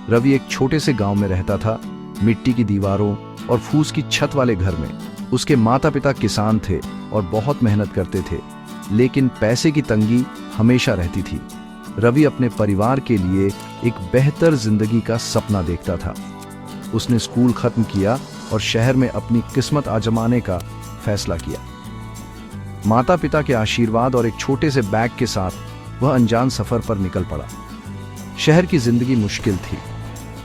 रवि एक छोटे से गांव में रहता था, मिट्टी की दीवारों और फूस की छत वाले घर में। उसके माता पिता किसान थे और बहुत मेहनत करते थे, लेकिन पैसे की तंगी हमेशा रहती थी। रवि अपने परिवार के लिए एक बेहतर जिंदगी का सपना देखता था। उसने स्कूल खत्म किया और शहर में अपनी किस्मत आजमाने का फैसला किया। माता पिता के आशीर्वाद और एक छोटे से बैग के साथ वह अनजान सफर पर निकल पड़ा। शहर की जिंदगी मुश्किल थी।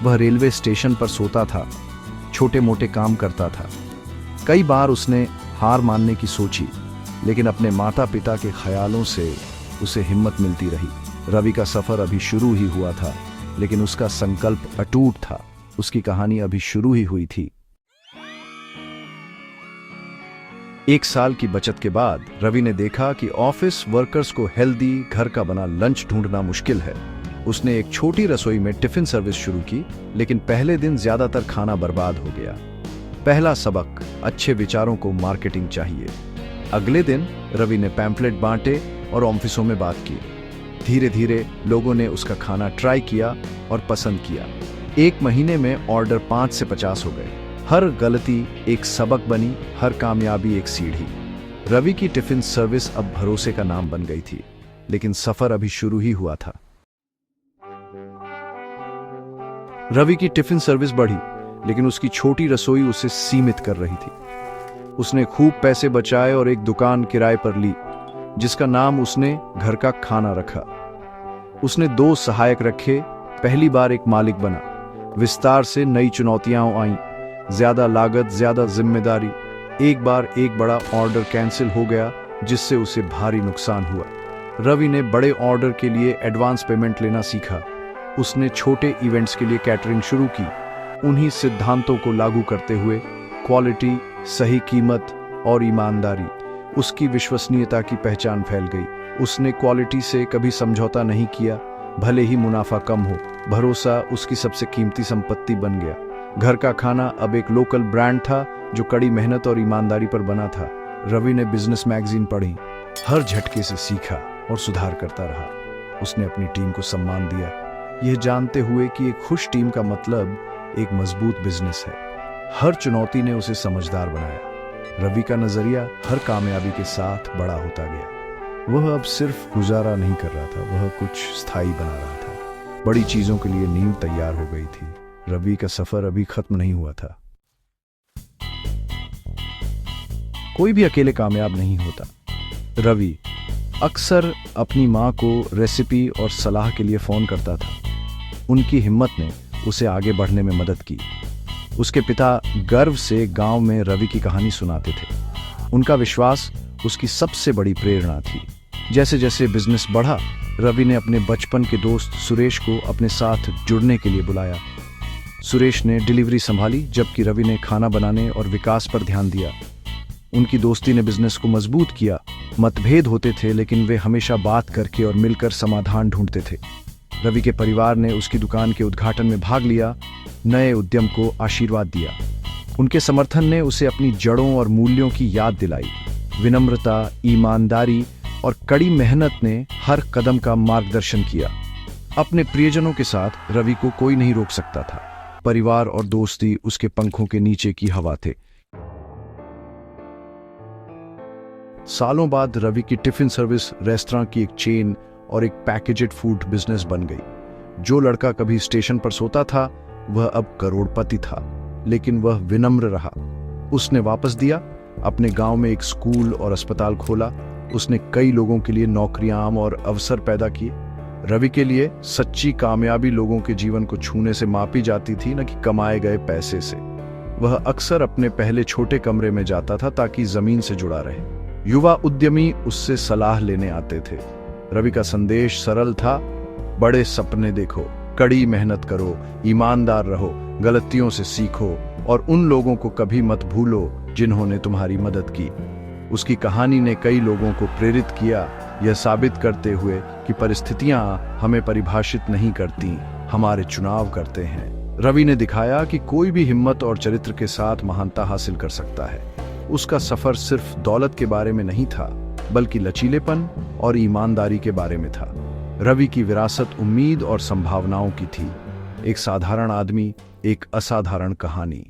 वह रेलवे स्टेशन पर सोता था, छोटे मोटे काम करता था। कई बार उसने हार मानने की सोची, लेकिन अपने माता पिता के ख्यालों से उसे हिम्मत मिलती रही। रवि का सफर अभी शुरू ही हुआ था, लेकिन उसका संकल्प अटूट था। उसकी कहानी अभी शुरू ही हुई थी। 1 साल की बचत के बाद रवि ने देखा कि ऑफिस वर्कर्स को हेल्दी घर का बना लंच ढूंढना मुश्किल है। उसने एक छोटी रसोई में टिफिन सर्विस शुरू की, लेकिन पहले दिन ज्यादातर खाना बर्बाद हो गया। पहला सबक, अच्छे विचारों को मार्केटिंग चाहिए। अगले दिन रवि ने पैम्फलेट बांटे और ऑफिसों में बात की। धीरे धीरे लोगों ने उसका खाना ट्राई किया और पसंद किया। 1 महीने में ऑर्डर 5 से 50 हो गए। हर गलती एक सबक बनी, हर कामयाबी एक सीढ़ी। रवि की टिफिन सर्विस अब भरोसे का नाम बन गई थी, लेकिन सफर अभी शुरू ही हुआ था। रवि की टिफिन सर्विस बढ़ी, लेकिन उसकी छोटी रसोई उसे सीमित कर रही थी। उसने खूब पैसे बचाए और एक दुकान किराए पर ली, जिसका नाम उसने घर का खाना रखा। उसने 2 सहायक रखे। पहली बार एक मालिक बना। विस्तार से नई चुनौतियां आईं, ज्यादा लागत, ज्यादा जिम्मेदारी। एक बार एक बड़ा ऑर्डर कैंसिल हो गया, जिससे उसे भारी नुकसान हुआ। रवि ने बड़े ऑर्डर के लिए एडवांस पेमेंट लेना सीखा। उसने छोटे इवेंट्स के लिए कैटरिंग शुरू की। उन्हीं सिद्धांतों को लागू करते हुए क्वालिटी, सही कीमत और ईमानदारी, उसकी विश्वसनीयता की पहचान फैल गई। उसने क्वालिटी से कभी समझौता नहीं किया, भले ही मुनाफा कम हो। भरोसा उसकी सबसे कीमती संपत्ति बन गया। घर का खाना अब एक लोकल ब्रांड था, जो कड़ी मेहनत और ईमानदारी पर बना था। रवि ने बिजनेस मैगजीन पढ़ी, हर झटके से सीखा और सुधार करता रहा। उसने अपनी टीम को सम्मान दिया, यह जानते हुए कि एक खुश टीम का मतलब एक मजबूत बिजनेस है। हर चुनौती ने उसे समझदार बनाया। रवि का नजरिया हर कामयाबी के साथ बड़ा होता गया। वह अब सिर्फ गुजारा नहीं कर रहा था, वह कुछ स्थायी बना रहा था। बड़ी चीजों के लिए नींव तैयार हो गई थी। रवि का सफर अभी खत्म नहीं हुआ था। कोई भी अकेले कामयाब नहीं होता। रवि अक्सर अपनी मां को रेसिपी और सलाह के लिए फोन करता था। उनकी हिम्मत ने उसे आगे बढ़ने में मदद की। उसके पिता गर्व से गांव में रवि की कहानी सुनाते थे। उनका विश्वास उसकी सबसे बड़ी प्रेरणा थी। जैसे जैसे बिजनेस बढ़ा, रवि ने अपने बचपन के दोस्त सुरेश को अपने साथ जुड़ने के लिए बुलाया। सुरेश ने डिलीवरी संभाली, जबकि रवि ने खाना बनाने और विकास पर ध्यान दिया। उनकी दोस्ती ने बिजनेस को मजबूत किया। मतभेद होते थे, लेकिन वे हमेशा बात करके और मिलकर समाधान ढूंढते थे। रवि के परिवार ने उसकी दुकान के उद्घाटन में भाग लिया, नए उद्यम को आशीर्वाद दिया। उनके समर्थन ने उसे अपनी जड़ों और मूल्यों की याद दिलाई। विनम्रता, ईमानदारी और कड़ी मेहनत ने हर कदम का मार्गदर्शन किया। अपने प्रियजनों के साथ रवि को कोई नहीं रोक सकता था। परिवार और दोस्ती उसके पंखों के नीचे की हवा थे। सालों बाद रवि की टिफिन सर्विस रेस्तरां की एक चेन और एक पैकेज्ड फूड बिजनेस बन गई। जो लड़का कभी स्टेशन पर सोता था, वह अब करोड़पति था। लेकिन वह विनम्र रहा। उसने वापस दिया, अपने गांव में एक स्कूल और अस्पताल खोला। उसने कई लोगों के लिए नौकरियां और अवसर पैदा किए। रवि के लिए सच्ची कामयाबी लोगों के जीवन को छूने से मापी जाती थी, न कि कमाए गए पैसे से। वह अक्सर अपने पहले छोटे कमरे में जाता था ताकि जमीन से जुड़ा रहे। युवा उद्यमी उससे सलाह लेने आते थे। रवि का संदेश सरल था, बड़े सपने देखो, कड़ी मेहनत करो, ईमानदार रहो, गलतियों से सीखो और उन लोगों को कभी मत भूलो जिन्होंने तुम्हारी मदद की। उसकी कहानी ने कई लोगों को प्रेरित किया, यह साबित करते हुए कि परिस्थितियां हमें परिभाषित नहीं करती, हमारे चुनाव करते हैं। रवि ने दिखाया कि कोई भी हिम्मत और चरित्र के साथ महानता हासिल कर सकता है। उसका सफर सिर्फ दौलत के बारे में नहीं था, बल्कि लचीलेपन और ईमानदारी के बारे में था। रवि की विरासत उम्मीद और संभावनाओं की थी। एक साधारण आदमी, एक असाधारण कहानी।